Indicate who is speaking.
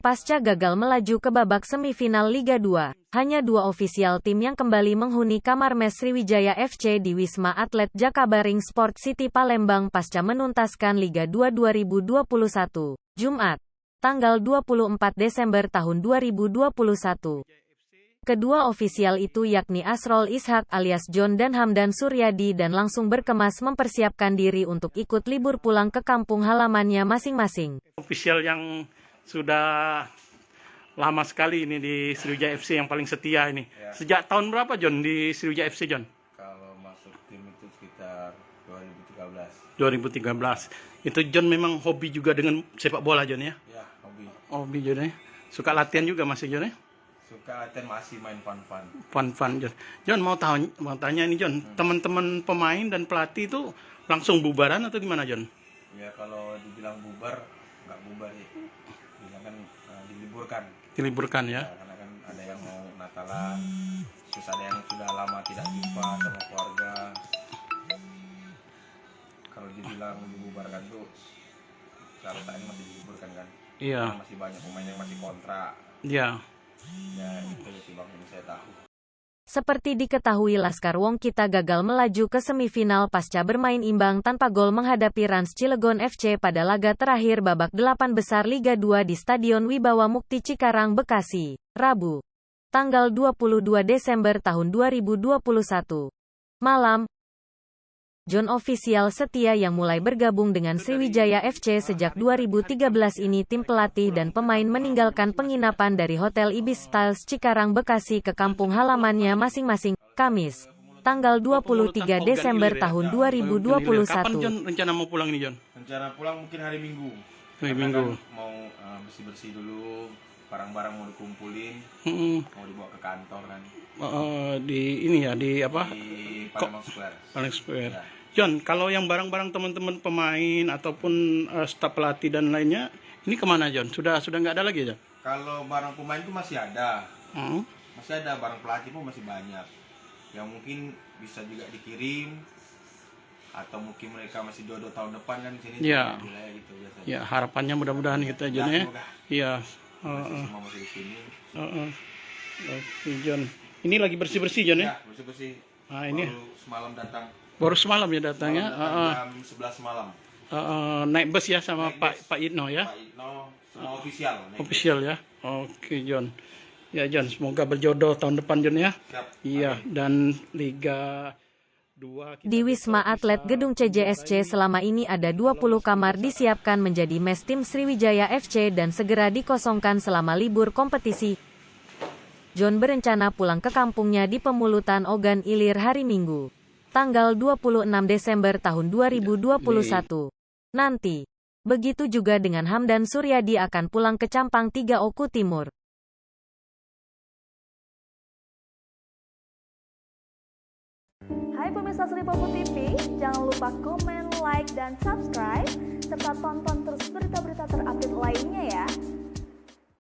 Speaker 1: Pasca gagal melaju ke babak semifinal Liga 2, hanya 2 ofisial tim yang kembali menghuni kamar mes Sriwijaya FC di Wisma Atlet Jakabaring Sport City Palembang pasca menuntaskan Liga 2 2021. Jumat, tanggal 24 Desember tahun 2021. Kedua ofisial itu yakni Asrol Ishak alias John dan Hamdan Suryadi dan langsung berkemas mempersiapkan diri untuk ikut libur pulang ke kampung halamannya masing-masing.
Speaker 2: Ofisial yang sudah lama sekali ini di Sriwijaya FC yang paling setia ini. Ya. Sejak tahun berapa John di Sriwijaya FC John?
Speaker 3: Kalau masuk tim itu sekitar 2013.
Speaker 2: 2013. Itu John memang hobi juga dengan sepak bola John ya?
Speaker 3: Ya, hobi.
Speaker 2: Hobi John ya. Suka latihan juga masih John ya?
Speaker 3: Suka latihan, masih main fun-fun.
Speaker 2: Fun-fun John. John mau tanya ini John, teman-teman pemain dan pelatih itu langsung bubaran atau gimana John?
Speaker 3: Ya kalau dibilang bubar, nggak bubar ya. Bilang kan diliburkan.
Speaker 2: Diliburkan ya?
Speaker 3: Ya, karena kan ada yang mau Natalan, terus ada yang sudah lama tidak jumpa sama keluarga. Kalau dibilang dibubarkan tuh, kalau tadi masih diliburkan kan?
Speaker 2: Iya.
Speaker 3: Karena masih banyak pemain yang masih kontrak.
Speaker 2: Iya.
Speaker 3: Ya itu sih bang yang saya tahu.
Speaker 1: Seperti diketahui Laskar Wongkita gagal melaju ke semifinal pasca bermain imbang tanpa gol menghadapi Rans Cilegon FC pada laga terakhir babak 8 besar Liga 2 di Stadion Wibawa Mukti Cikarang, Bekasi, Rabu, tanggal 22 Desember tahun 2021. Malam, John ofisial setia yang mulai bergabung dengan Sriwijaya FC sejak 2013 ini tim pelatih dan pemain meninggalkan penginapan dari Hotel Ibis Styles Cikarang Bekasi ke kampung halamannya masing-masing, Kamis, tanggal 23 Desember tahun 2021.
Speaker 2: Kapan John rencana mau pulang ini John?
Speaker 3: Rencana pulang mungkin hari Minggu.
Speaker 2: Hari Minggu.
Speaker 3: Kan mau bersih-bersih dulu, barang-barang mau dikumpulin, mau dibawa ke kantor kan.
Speaker 2: Di ini ya, di apa?
Speaker 3: Di Palembang Square.
Speaker 2: Palembang Square.
Speaker 3: Ya.
Speaker 2: John, kalau yang barang-barang teman-teman pemain ataupun staf pelatih dan lainnya, ini kemana John? Sudah nggak ada lagi John?
Speaker 3: Kalau barang pemain itu masih ada, masih ada, barang pelatih pun masih banyak. Yang mungkin bisa juga dikirim, atau mungkin mereka masih jodoh tahun depan kan di sini.
Speaker 2: Ya.
Speaker 3: Gitu biasanya.
Speaker 2: Ya, harapannya mudah-mudahan gitu aja ya. Iya.
Speaker 3: Semua masih di sini.
Speaker 2: Oke John. Ini lagi bersih-bersih John ya?
Speaker 3: Ya, bersih-bersih.
Speaker 2: Nah, ini
Speaker 3: baru semalam datang.
Speaker 2: Baru semalam ya datangnya.
Speaker 3: Jam 11 malam.
Speaker 2: Naik bus ya sama
Speaker 3: naik
Speaker 2: Pak Itno ya?
Speaker 3: Pak Itno, semua official.
Speaker 2: Official ya? Oke John. Ya John, semoga berjodoh tahun depan John ya?
Speaker 3: Siap.
Speaker 2: Iya, dan Liga 2
Speaker 1: di Wisma Atlet Gedung CJSC selama ini ada 20 kamar disiapkan menjadi mes tim Sriwijaya FC dan segera dikosongkan selama libur kompetisi. John berencana pulang ke kampungnya di Pemulutan Ogan Ilir hari Minggu, tanggal 26 Desember tahun 2021. Nanti, begitu juga dengan Hamdan Suryadi akan pulang ke Campang 3 Oku Timur.
Speaker 4: Hai pemirsa Sri Popo TV, jangan lupa komen, like, dan subscribe, serta tonton terus berita-berita terupdate lainnya ya.